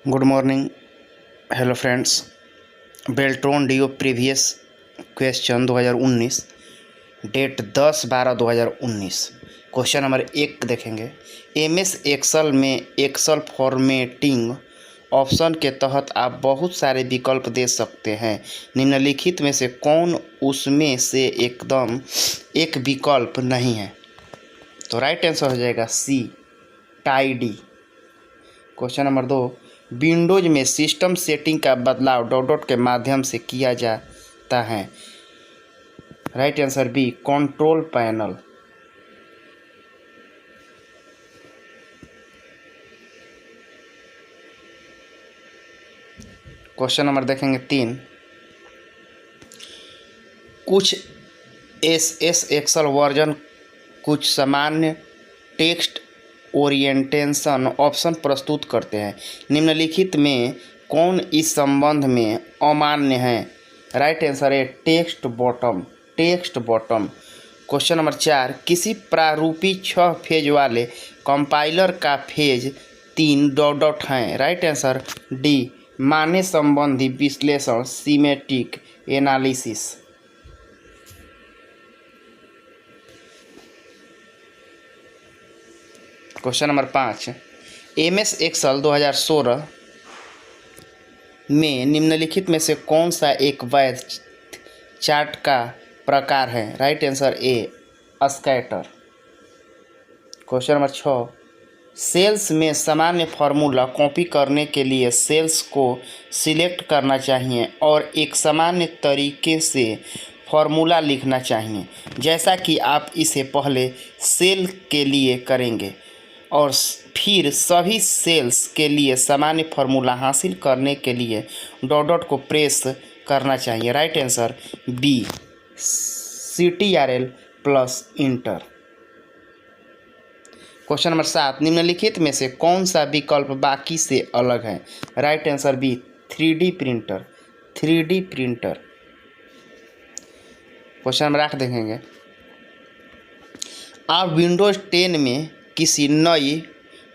Good morning. Hello friends. Beltron DO previous question 2019, date 10/12/2019। Question number 1 देखेंगे। MS Excel में Excel formatting option के तहत आप बहुत सारे विकल्प दे सकते हैं। निम्नलिखित में से कौन उसमें से एकदम एक विकल्प नहीं है? तो राइट आंसर हो जाएगा सी, टाइडी। क्वेश्चन नंबर 2, विंडोज में सिस्टम सेटिंग का बदलाव डॉट डॉट के माध्यम से किया जाता है। Right answer B, control panel. Question number देखेंगे 3, कुछ एस एक्सेल वर्जन कुछ सामान्य टेक्स्ट ओरिएंटेशन ऑप्शन प्रस्तुत करते हैं। निम्नलिखित में कौन इस संबंध में अमान्य है? राइट आंसर है टेक्स्ट बॉटम। क्वेश्चन नंबर 4, किसी प्रारूपी 6 फेज वाले कंपाइलर का फेज 3 डॉट डॉट हैं। राइट आंसर डी, माने संबंधी विश्लेषण, semantic analysis. Question number 5, MS Excel 2016 में निम्नलिखित में से कौन सा एक वैध चार्ट का प्रकार है? Right answer A, scatter. Question number 6, cells में सामान्य फार्मूला कॉपी करने के लिए सेल्स को सिलेक्ट करना चाहिए और एक सामान्य तरीके से फार्मूला लिखना चाहिए, जैसा कि आप इसे पहले सेल के लिए करेंगे और फिर सभी सेल्स के लिए सामान्य फार्मूला हासिल करने के लिए डॉट डॉट को प्रेस करना चाहिए। Right answer B, CTRL plus enter. Question number 7, निम्नलिखित में से कौन सा विकल्प बाकी से अलग है? Right answer B, 3D printer. Question number 8 देखेंगे। आप विंडोज 10 में किसी नई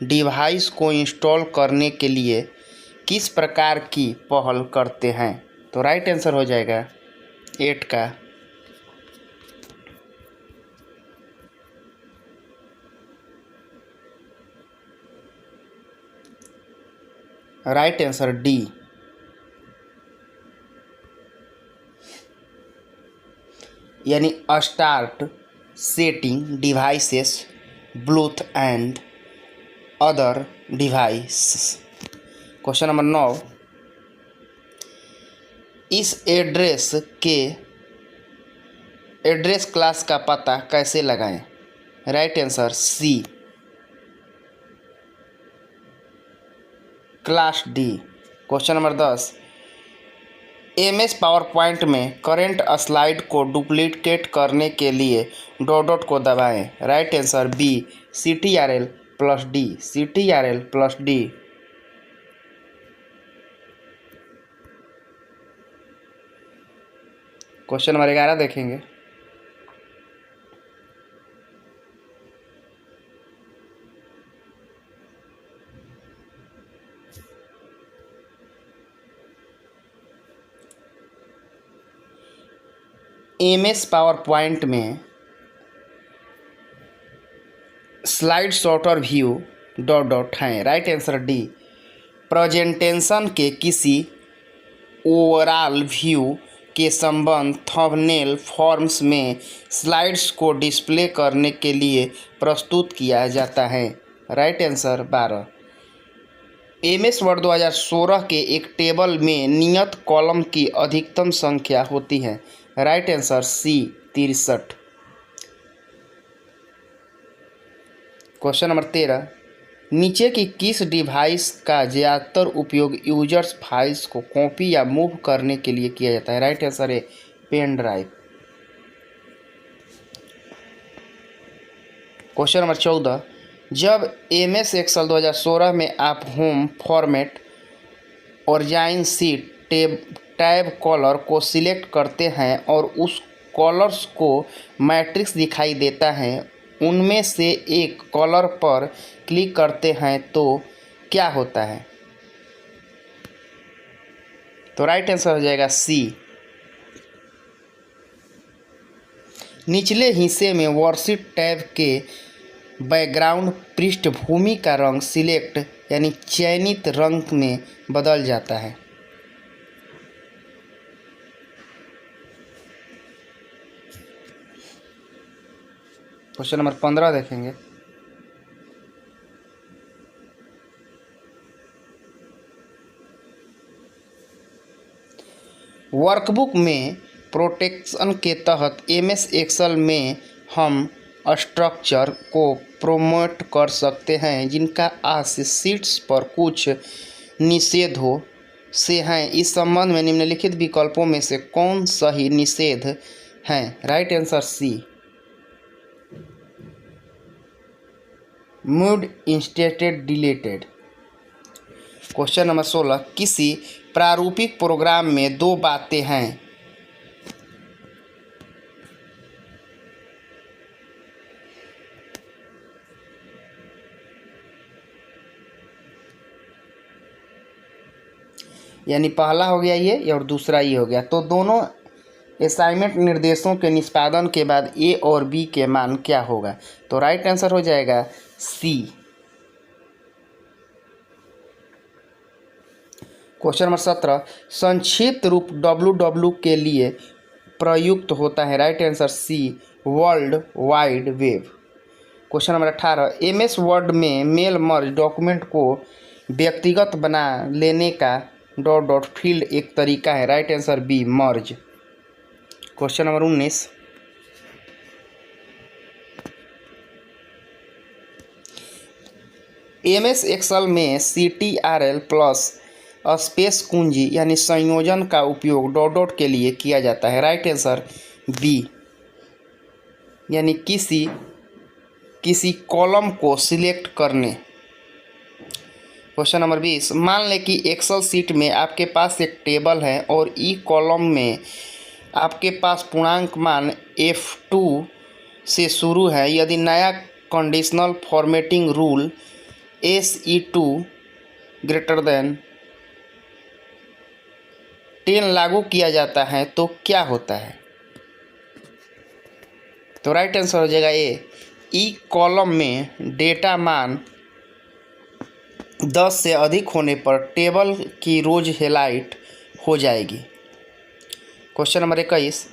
डिवाइस को इंस्टॉल करने के लिए किस प्रकार की पहल करते हैं? तो राइट आंसर हो जाएगा 8 का। राइट आंसर डी, यानी start setting devices bluetooth and other device. Question number 9, इस एड्रेस क्लास का पता कैसे लगाएं? Right answer C, class D. Question number 10, MS PowerPoint में करेंट स्लाइड को डुप्लीकेट करने के लिए डॉट डॉट को दबाएं। Right answer B, CTRL plus D. Question number 11 देखेंगे। एमएस पावर पॉइंट में slide sorter view dot dot हैं। राइट आंसर डी, प्रेजेंटेशन के किसी ओवरऑल व्यू के संबंध थंबनेल फॉर्म्स में स्लाइड्स को डिस्प्ले करने के लिए प्रस्तुत किया जाता है। Right answer 12। एमएस वर्ड 2016 के एक टेबल में नियत कॉलम की अधिकतम संख्या होती है। Right answer C, 63। Question number 13, नीचे की किस डिवाइस का ज़्यादातर उपयोग यूजर्स फाइल्स को कॉपी या मूव करने के लिए किया जाता है? राइट आंसर है पेन ड्राइव। क्वेश्चन नंबर 14, जब एमएस एक्सेल 2016 में आप home format origin sheet tab colour को सिलेक्ट करते हैं और उस कलर्स को मैट्रिक्स दिखाई देता है, उनमें से एक कलर पर क्लिक करते हैं तो क्या होता है? तो राइट आंसर हो जाएगा सी। निचले हिस्से में वर्कशीट टैब के बैकग्राउंड पृष्ठभूमि का रंग सिलेक्ट यानी चयनित रंग में बदल जाता है। क्वेश्चन नंबर 15 देखेंगे। वर्कबुक में प्रोटेक्शन के तहत एमएस एक्सेल में हम स्ट्रक्चर को प्रमोट कर सकते हैं जिनका आशय शीट्स पर कुछ निषेधों से हैं। इस संबंध में निम्नलिखित विकल्पों में से कौन सही निषेध हैं? Right answer C. Moved instated deleted. Question number 16 किसी प्रारूपिक प्रोग्राम में दो बातें हैं। यानी पहला हो गया ये और दूसरा ये हो गया। तो दोनों असाइनमेंट निर्देशों के निष्पादन के बाद ए और बी के मान क्या होगा? तो राइट आंसर हो जाएगा सी। क्वेश्चन नंबर 17 संक्षिप्त रूप www के लिए प्रयुक्त होता है। Right answer C world wide web. Question number 18 MS Word में मेल मर्ज डॉक्यूमेंट को व्यक्तिगत बना लेने का डॉट फील्ड एक तरीका है। Right answer B merge. Question number 19 MS Excel में CTRL प्लस स्पेस कुंजी यानी संयोजन का उपयोग डॉट के लिए किया जाता है। राइट आंसर बी यानी किसी कॉलम को सिलेक्ट करने। क्वेश्चन नंबर 20 मान लें कि एक्सेल सीट में आपके पास एक टेबल है और ई कॉलम में आपके पास पूर्णांक मान F2 से शुरू है। यदि नया conditional formatting rule SE2 greater than 10 लागू किया जाता है तो क्या होता है? तो राइट आंसर हो जाएगा ए। ई कॉलम में डेटा मान 10 से अधिक होने पर टेबल की रोज हाईलाइट हो जाएगी। क्वेश्चन नंबर 21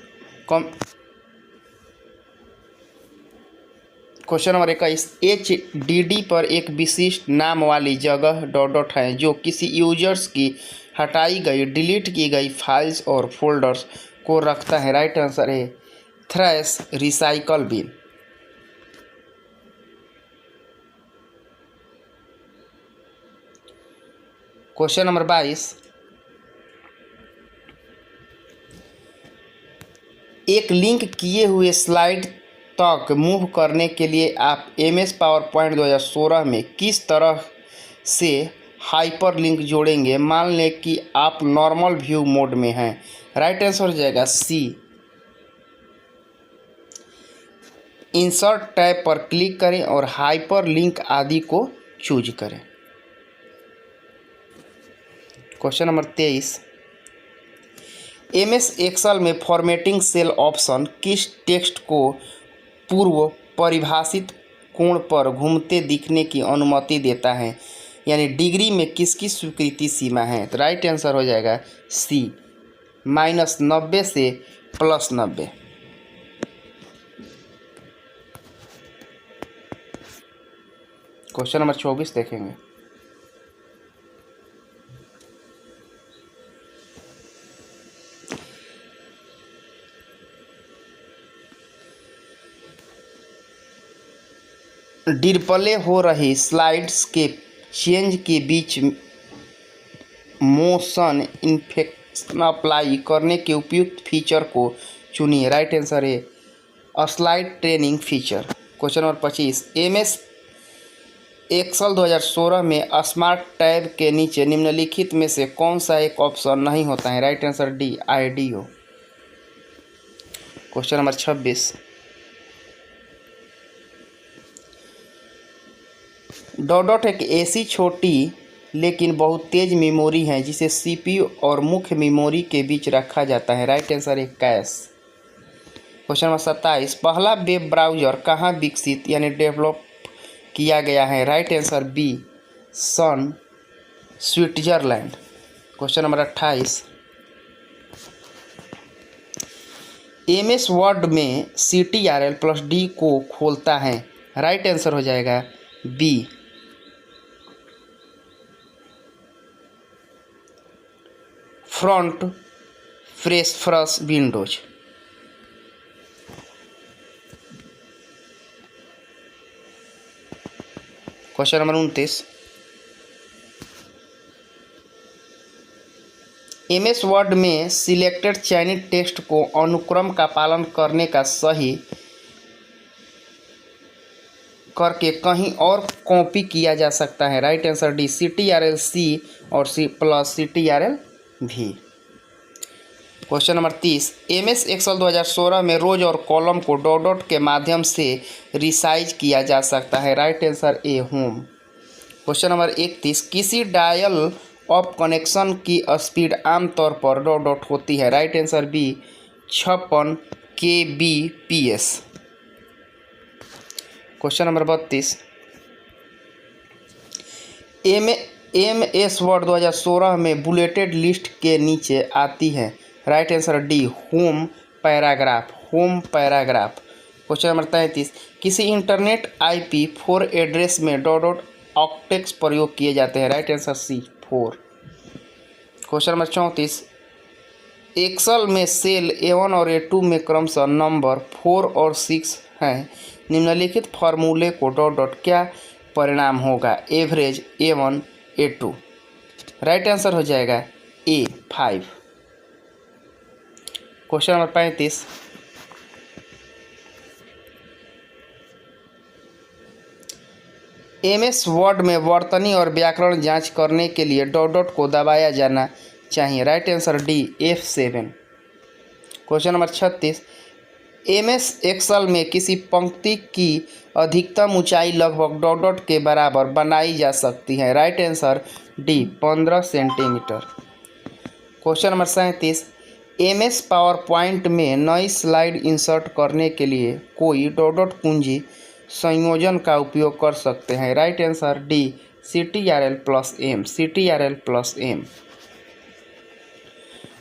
HDD पर एक विशिष्ट नाम वाली जगह डॉट है जो किसी यूजर्स की हटाई गई डिलीट की गई फाइल्स और फोल्डर्स को रखता है। राइट आंसर है trash recycle bin. Question number 22 एक लिंक किए हुए स्लाइड तक मूव करने के लिए आप MS पावर पॉइंट 2016 में किस तरह से हाइपर लिंक जोड़ेंगे? मान लें कि आप नॉर्मल व्यू मोड में हैं। राइट आंसर हो जाएगा सी। इंसर्ट टैब पर क्लिक करें और हाइपर लिंक आदि को चूज करें। क्वेश्चन नंबर 23 MS एक्सेल में फॉर्मेटिंग सेल ऑप्शन किस टेक्स्ट को पूर्व परिभाषित कोण पर घूमते दिखने की अनुमति देता है? यानी डिग्री में किसकी स्वीकृति सीमा है? तो राइट आंसर हो जाएगा सी -90 से +90। क्वेश्चन नंबर 24 देखेंगे। डिस्प्ले हो रही स्लाइड्स के चेंज के बीच मोशन इफेक्ट अप्लाई करने के उपयुक्त फीचर को चुनिए। राइट आंसर है slide training feature. Question number 25 MS Excel 2016 में स्मार्ट टैब के नीचे निम्नलिखित में से कौन सा एक ऑप्शन नहीं होता है? Right answer D IDO। Question number 26 dot एक ऐसी छोटी लेकिन बहुत तेज मेमोरी है जिसे सीपीयू और मुख्य मेमोरी के बीच रखा जाता है। राइट आंसर है कैश। क्वेश्चन नंबर 27, पहला वेब ब्राउज़र कहाँ विकसित यानी डेवलप किया गया है? Right answer B Sun, Switzerland. Question number 28, MS Word में CTRL+D को खोलता है? राइट आंसर हो जाएगा B front fresh windows. Question number 29, MS Word में सिलेक्टेड चयनित टेक्स्ट को अनुक्रम का पालन करने का सही करके कहीं और कॉपी किया जा सकता है? राइट आंसर डी CTRL+C और CTRL+V। Question number 30, MS Excel 2016 में रोज और कॉलम को डॉट डॉट के माध्यम से रिसाइज किया जा सकता है? Right answer A home. Question number 31, किसी डायल अप कनेक्शन की स्पीड आमतौर पर डॉट डॉट होती है? Right answer B 56 kbps। Question number 32, MS Word 2016 में बुलेटेड लिस्ट के नीचे आती है? Right answer D home paragraph. Question number 33, किसी इंटरनेट IP4 एड्रेस में डॉट डॉट ऑक्टेट्स प्रयोग किए जाते हैं? Right answer C 4। Question number 34, Excel में सेल A1 और A2 में क्रमशः नंबर 4 और 6 हैं। निम्नलिखित फार्मूले को डॉट डॉट क्या परिणाम होगा? Average A1 A2। Right answer हो जाएगा ए 5। क्वेश्चन नंबर 35, MS वर्ड में वर्तनी और व्याकरण जांच करने के लिए डॉट डॉट को दबाया जाना चाहिए? Right answer D F7। Question number 36, MS Excel में किसी पंक्ति की अधिकतम ऊंचाई लगभग डॉट डॉट के बराबर बनाई जा सकती है? Right answer D 15 centimetre. Question number 37, MS power point में नई स्लाइड इंसर्ट करने के लिए कोई डॉट डॉट कुंजी संयोजन का उपयोग कर सकते हैं? Right answer D CTRL+M।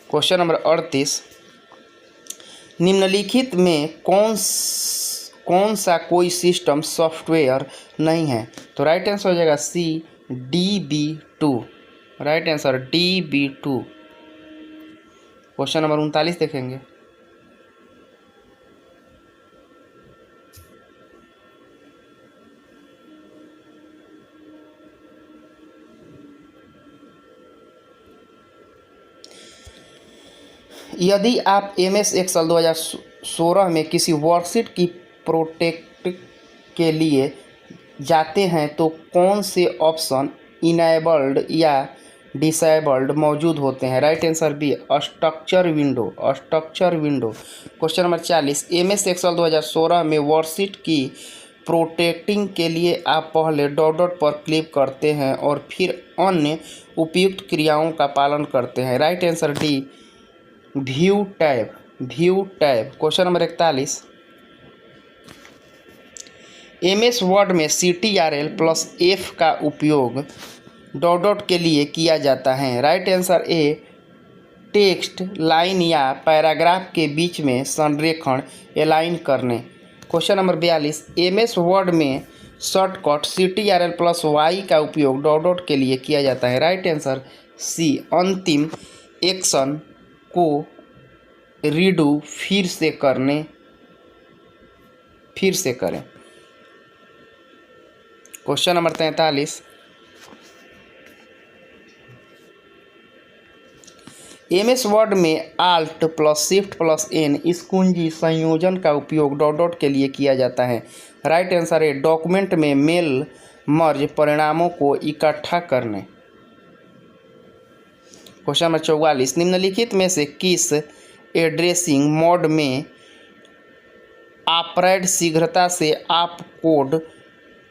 Question number 38, निम्नलिखित में कौन सा कोई सिस्टम सॉफ्टवेयर नहीं है? तो राइट आंसर हो जाएगा सी DB2। Right answer DB2। Question number 39 देखेंगे, यदि आप MS एक्सेल 2016 में किसी वर्कशीट की प्रोटेक्ट के लिए जाते हैं तो कौन से ऑप्शन इनेबल्ड या डिसेबल्ड मौजूद होते हैं? Right answer B structure window. Question number 40, MS Excel 2016 में वर्कशीट की प्रोटेक्टिंग के लिए आप पहले डॉट डॉट पर क्लिक करते हैं और फिर अन्य उपयुक्त क्रियाओं का पालन करते हैं? Right answer D view tab. Question number 41, MS Word में CTRL+F का उपयोग डॉट डॉट के लिए किया जाता है? राइट आंसर ए टेक्स्ट लाइन या पैराग्राफ के बीच में संरेखण एलाइन करने। क्वेश्चन नंबर 42, MS वर्ड में शॉर्टकट CTRL+Y का उपयोग डॉट डॉट के लिए किया जाता है? राइट आंसर सी अंतिम एक्शन को रीडू फिर से करें। क्वेश्चन नंबर 43, MS वर्ड में Alt+Shift+N इस कुंजी संयोजन का उपयोग डॉट डॉट के लिए किया जाता है? राइट आंसर है डॉक्यूमेंट में मेल मर्ज परिणामों को इकट्ठा करने। क्वेश्चन नंबर 44, निम्नलिखित में से किस एड्रेसिंग मोड में ऑपरेंड शीघ्रता से आप कोड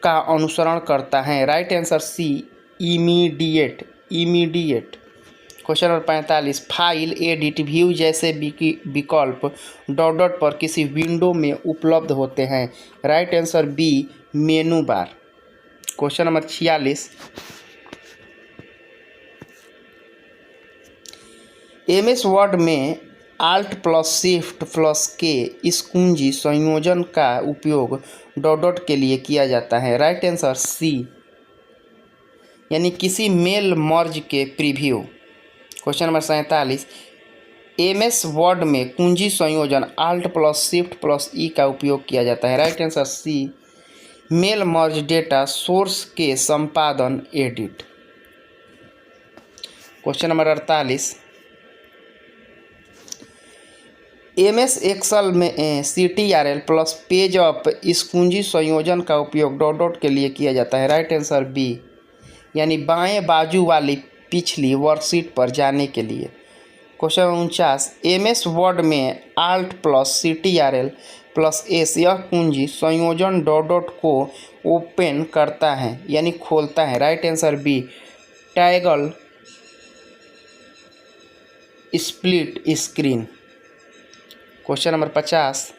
का अनुसरण करता है? Right answer C immediate immediate. Question number 45, file, edit, view जैसे विकल्प डॉट डॉट पर किसी विंडो में उपलब्ध होते हैं। Right answer B, menu bar. Question number 46, MS Word में alt plus shift plus K इस कुंजी संयोजन का उपयोग डॉट डॉट के लिए किया जाता है। राइट आंसर सी, यानी किसी मेल मर्ज के preview. Question number 47, MS Word में कुंजी संयोजन alt plus shift plus E का उपयोग किया जाता है। Right answer C, mail merge data source के संपादन edit. Question number 48, MS Excel में CTRL प्लस पेज अप इस कुंजी संयोजन का उपयोग डॉट डॉट के लिए किया जाता है। राइट आंसर बी, यानी बाएं बाजू वाली पिछली वर्कशीट पर जाने के लिए। क्वेश्चन 49, एमएस वर्ड में alt plus CTRL plus S यह कुंजी संयोजन डॉट डॉट को ओपन करता है यानी खोलता है। Right answer B, toggle split screen. Question number 50,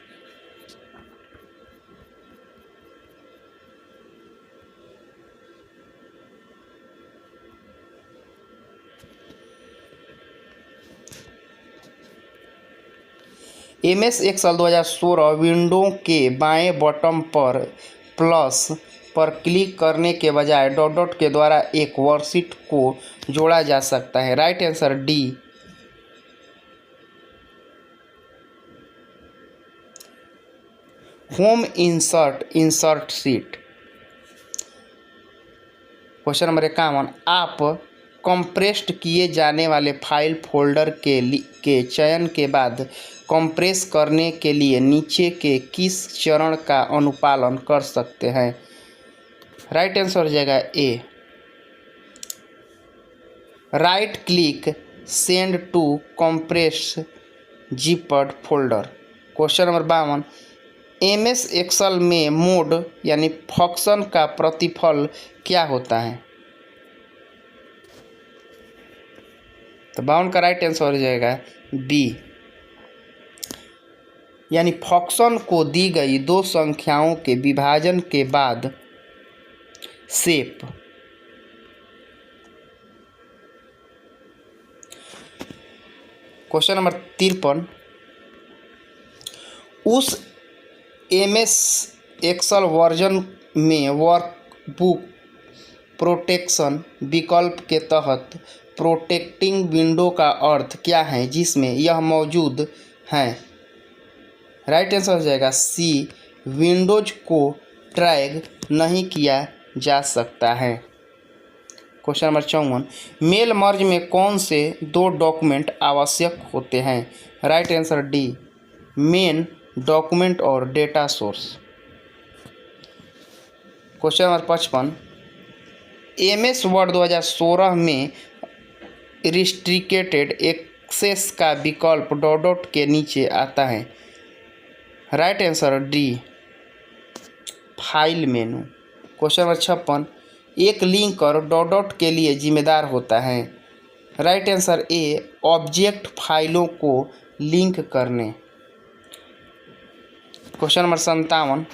MS Excel 2016 window के बाएं बटन पर प्लस पर क्लिक करने के बजाय डॉट डॉट के द्वारा एक वर्कशीट को जोड़ा जा सकता है। Right answer D, home insert sheet. Question number 51, आप कंप्रेस्ड किए जाने वाले फाइल फोल्डर के चयन के बाद कंप्रेस करने के लिए नीचे के किस चरण का अनुपालन कर सकते हैं। राइट आंसर हो जाएगा A, right click send to compress zipped folder. Question number 52, MS Excel में मोड यानी फंक्शन का प्रतिफल क्या होता है। तो 52 का राइट आंसर हो जाएगा बी, यानी फंक्शन को दी गई दो संख्याओं के विभाजन के बाद शेप। क्वेश्चन नंबर 53, उस एमएस एक्सेल वर्जन में वर्कबुक प्रोटेक्शन विकल्प के तहत प्रोटेक्टिंग विंडो का अर्थ क्या है जिसमें यह मौजूद है। राइट आंसर हो जाएगा सी, विंडोज को ट्रैग नहीं किया जा सकता है। क्वेश्चन नंबर 54, मेल मर्ज में कौन से दो डॉक्यूमेंट आवश्यक होते हैं। Right answer D, main document और data source. Question number 55, MS Word 2016 में रिस्ट्रिक्टेड एक्सेस का विकल्प डॉट डॉट के नीचे आता है। Right answer D, file menu. Question number 56, एक लिंकर डॉट डॉट के लिए जिम्मेदार होता है। राइट आंसर ए, ऑब्जेक्ट फाइलों को लिंक करने। क्वेश्चन नंबर 57,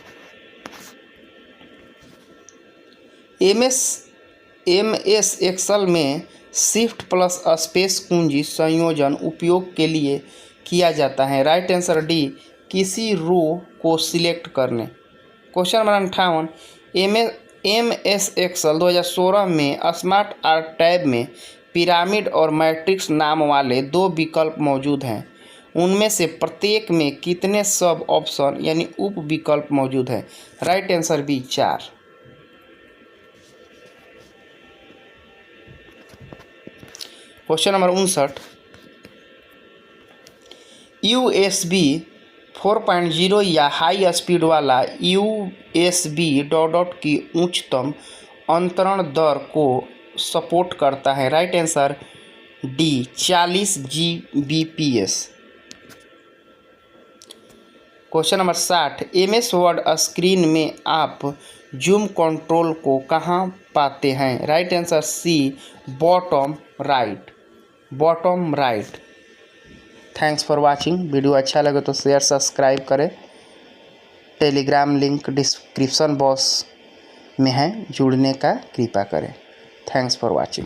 एमएस एक्सेल में शिफ्ट प्लस स्पेस कुंजी संयोजन उपयोग के लिए किया जाता है। राइट आंसर डी, किसी रो को सिलेक्ट करने। क्वेश्चन नंबर 58, एमएस एक्सेल 2016 में स्मार्ट आर्ट टैब में पिरामिड और मैट्रिक्स नाम वाले दो विकल्प मौजूद हैं। उनमें से प्रत्येक में कितने सब ऑप्शन यानी उप विकल्प मौजूद हैं। Right answer B, 4। Question number 59, USB 4.0 या हाई स्पीड वाला USB डॉट डॉट की उच्चतम अंतरण दर को सपोर्ट करता है। Right answer D, 40 Gbps। Question number 60, MS Word screen में आप जूम कंट्रोल को कहाँ पाते हैं? Right answer C, bottom right, bottom right. Thanks for watching. Video अच्छा लगे तो शेयर सब्सक्राइब करें। टेलीग्राम लिंक डिस्क्रिप्शन बॉक्स में है, जुड़ने का कृपा करें। Thanks for watching.